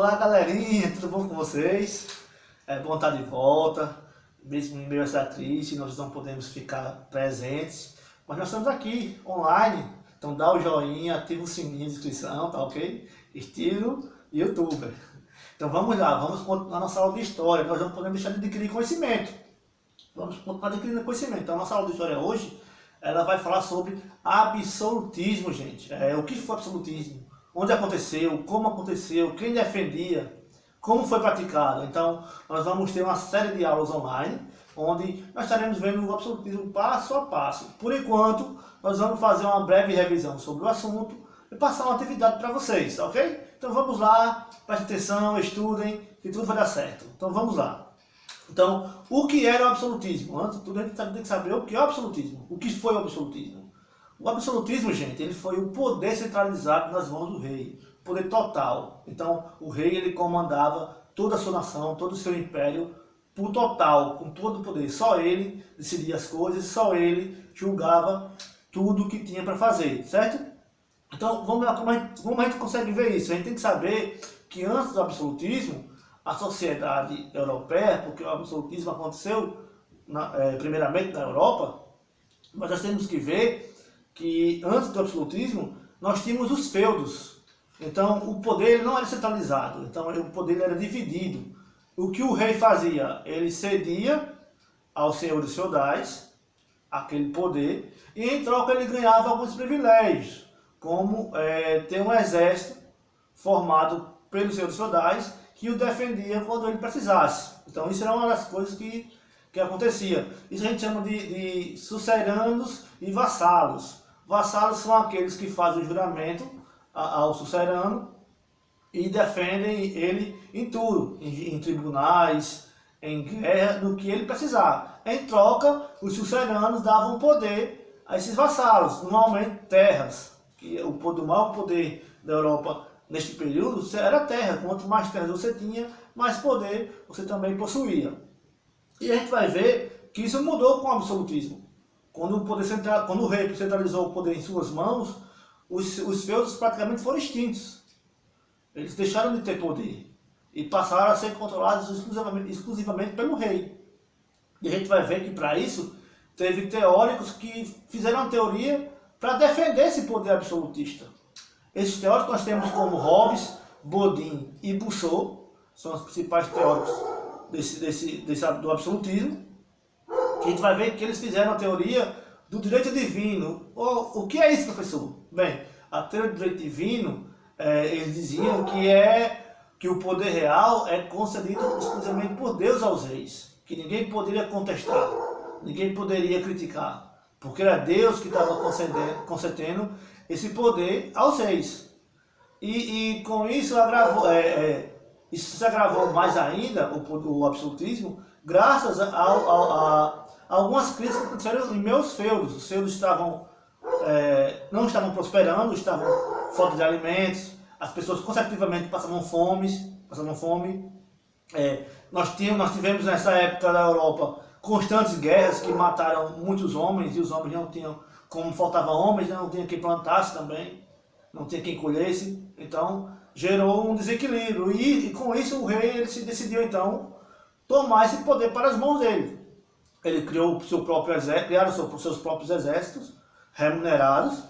Olá galerinha, tudo bom com vocês? É bom estar de volta, mesmo em meio a essa triste, nós não podemos ficar presentes, mas nós estamos aqui online, então dá o joinha, ativa o sininho de inscrição, tá ok? Estilo YouTuber. Então vamos lá, vamos continuar nossa aula de história, nós não podemos deixar de adquirir conhecimento. Vamos continuar adquirindo conhecimento. Então a nossa aula de história hoje, ela vai falar sobre absolutismo, gente. O que foi absolutismo? Onde aconteceu, como aconteceu, quem defendia, como foi praticado. Então, nós vamos ter uma série de aulas online, onde nós estaremos vendo o absolutismo passo a passo. Por enquanto, nós vamos fazer uma breve revisão sobre o assunto e passar uma atividade para vocês, ok? Então vamos lá, prestem atenção, estudem, que tudo vai dar certo. Então vamos lá. Então, o que era o absolutismo? Antes de tudo, a gente tem que saber o que é o absolutismo. O que foi o absolutismo? O absolutismo, gente, ele foi o poder centralizado nas mãos do rei, poder total. Então, o rei ele comandava toda a sua nação, todo o seu império, por total, com todo o poder. Só ele decidia as coisas, só ele julgava tudo o que tinha para fazer, certo? Então, vamos lá, como a gente consegue ver isso? A gente tem que saber que antes do absolutismo, a sociedade europeia, porque o absolutismo aconteceu primeiramente na Europa, mas nós temos que ver que antes do absolutismo nós tínhamos os feudos. Então o poder não era centralizado, então o poder era dividido. O que o rei fazia? Ele cedia aos senhores feudais aquele poder e em troca ele ganhava alguns privilégios, como ter um exército formado pelos senhores feudais que o defendia quando ele precisasse. Então isso era uma das coisas que acontecia. Isso a gente chama de suceranos e vassalos. Vassalos são aqueles que fazem o juramento ao sucerano e defendem ele em tudo, em tribunais, em guerra, do que ele precisar. Em troca, os suceranos davam poder a esses vassalos, normalmente terras, que o maior poder da Europa neste período era terra. Quanto mais terras você tinha, mais poder você também possuía. E a gente vai ver que isso mudou com o absolutismo. Quando o rei centralizou o poder em suas mãos, os feudos praticamente foram extintos. Eles deixaram de ter poder e passaram a ser controlados exclusivamente pelo rei. E a gente vai ver que para isso teve teóricos que fizeram uma teoria para defender esse poder absolutista. Esses teóricos nós temos como Hobbes, Bodin e Boussole, são os principais teóricos do absolutismo. A gente vai ver que eles fizeram a teoria do direito divino. O que é isso, professor? Bem, a teoria do direito divino, eles diziam que o poder real é concedido exclusivamente por Deus aos reis, que ninguém poderia contestar, ninguém poderia criticar, porque era Deus que estava concedendo esse poder aos reis. E com isso isso se agravou mais ainda, o absolutismo, graças a algumas crises que aconteceram em meus feudos. Os feudos não estavam prosperando, estavam falta de alimentos, as pessoas consecutivamente passavam fome. Nós tivemos nessa época da Europa constantes guerras que mataram muitos homens, e os homens não tinham, como faltava homens, não tinha quem plantasse também, não tinha quem colhesse, então gerou um desequilíbrio. E com isso o rei ele se decidiu então tomar esse poder para as mãos dele. Ele criou criaram seus próprios exércitos remunerados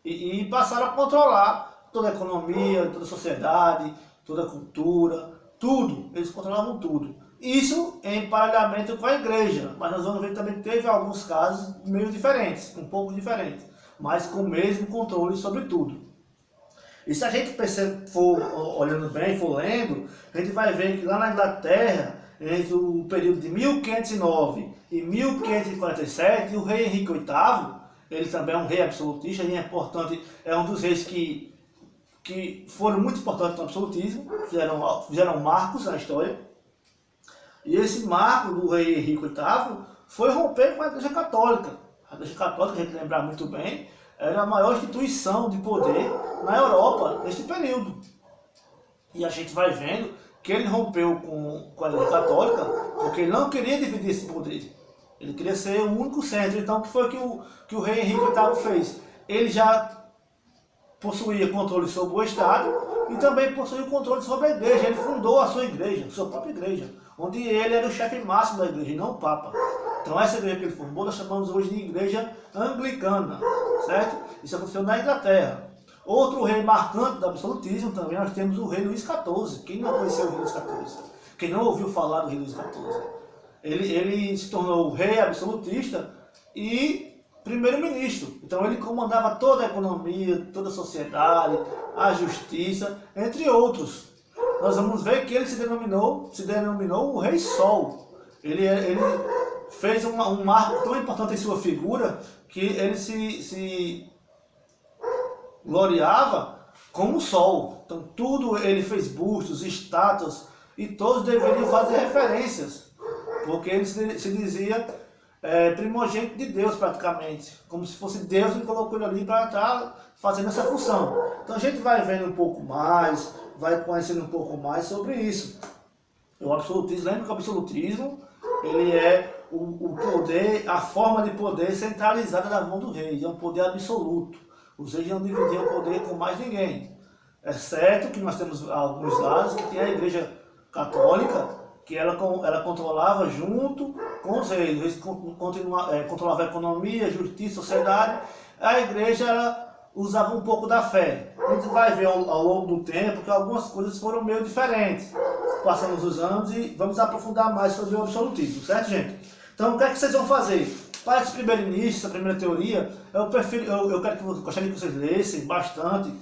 e passaram a controlar toda a economia, toda a sociedade, toda a cultura, tudo. Eles controlavam tudo. Isso em emparelhamento com a igreja, mas nós vamos ver também que teve alguns casos meio diferentes, um pouco diferentes, mas com o mesmo controle sobre tudo. E se a gente for olhando bem, for lendo, a gente vai ver que lá na Inglaterra, entre o período de 1509 e 1547, o rei Henrique VIII, ele também é um rei absolutista, e é importante, é um dos reis que foram muito importantes no absolutismo, fizeram marcos na história. E esse marco do rei Henrique VIII foi romper com a Igreja Católica. A Igreja Católica, a gente lembrar muito bem, era a maior instituição de poder na Europa neste período. E a gente vai vendo que ele rompeu com a Igreja Católica porque ele não queria dividir esse poder. Ele queria ser o único centro. Então, o que foi que o rei Henrique VIII fez? Ele já possuía controle sobre o Estado e também possuía controle sobre a igreja. Ele fundou a sua igreja, a sua própria igreja, onde ele era o chefe máximo da igreja e não o Papa. Então essa igreja que ele formou, nós chamamos hoje de igreja anglicana, certo? Isso aconteceu na Inglaterra. Outro rei marcante do absolutismo também, nós temos o rei Luís XIV. Quem não conheceu o rei Luís XIV? Quem não ouviu falar do rei Luís XIV? Ele se tornou o rei absolutista e primeiro-ministro. Então ele comandava toda a economia, toda a sociedade, a justiça, entre outros. Nós vamos ver que ele se denominou o Rei Sol. Ele fez um marco tão importante em sua figura que ele se gloriava como o sol. Então tudo ele fez bustos, estátuas, e todos deveriam fazer referências, porque ele se dizia primogênito de Deus praticamente, como se fosse Deus que colocou ele ali para estar fazendo essa função. Então a gente vai vendo um pouco mais, vai conhecendo um pouco mais sobre isso. O absolutismo, lembra que o absolutismo ele é o poder, a forma de poder centralizada na mão do rei, é um poder absoluto. Os reis não dividiam o poder com mais ninguém. É certo que nós temos alguns lados que tem a igreja católica, que ela controlava junto com os reis. Os reis controlavam a economia, a justiça, a sociedade. A igreja ela usava um pouco da fé. A gente vai ver ao longo do tempo que algumas coisas foram meio diferentes. Passamos os anos e vamos aprofundar mais sobre o absolutismo, certo, gente? Então, o que é que vocês vão fazer? Para esse primeiro início, essa primeira teoria, gostaria que vocês lessem bastante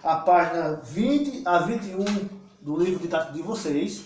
a página 20 a 21 do livro didático de vocês,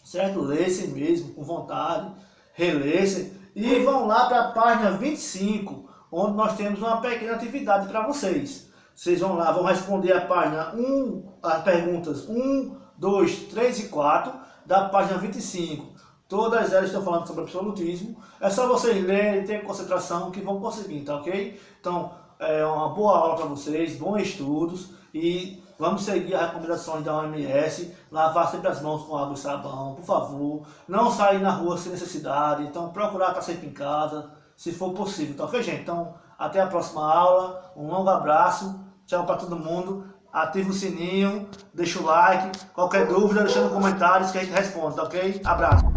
certo? Lessem mesmo, com vontade, relessem, e vão lá para a página 25, onde nós temos uma pequena atividade para vocês. Vocês vão lá, vão responder a página 1, as perguntas 1, 2, 3 e 4 da página 25. Todas elas estão falando sobre absolutismo. É só vocês lerem, ter concentração que vão conseguir, tá ok? Então, é uma boa aula para vocês, bons estudos e vamos seguir as recomendações da OMS, lavar sempre as mãos com água e sabão, por favor. Não sair na rua sem necessidade, então procurar estar sempre em casa, se for possível, tá ok, gente? Então, até a próxima aula, um longo abraço, tchau para todo mundo. Ativa o sininho, deixa o like, qualquer dúvida deixa nos comentários que a gente responde, tá ok? Abraço!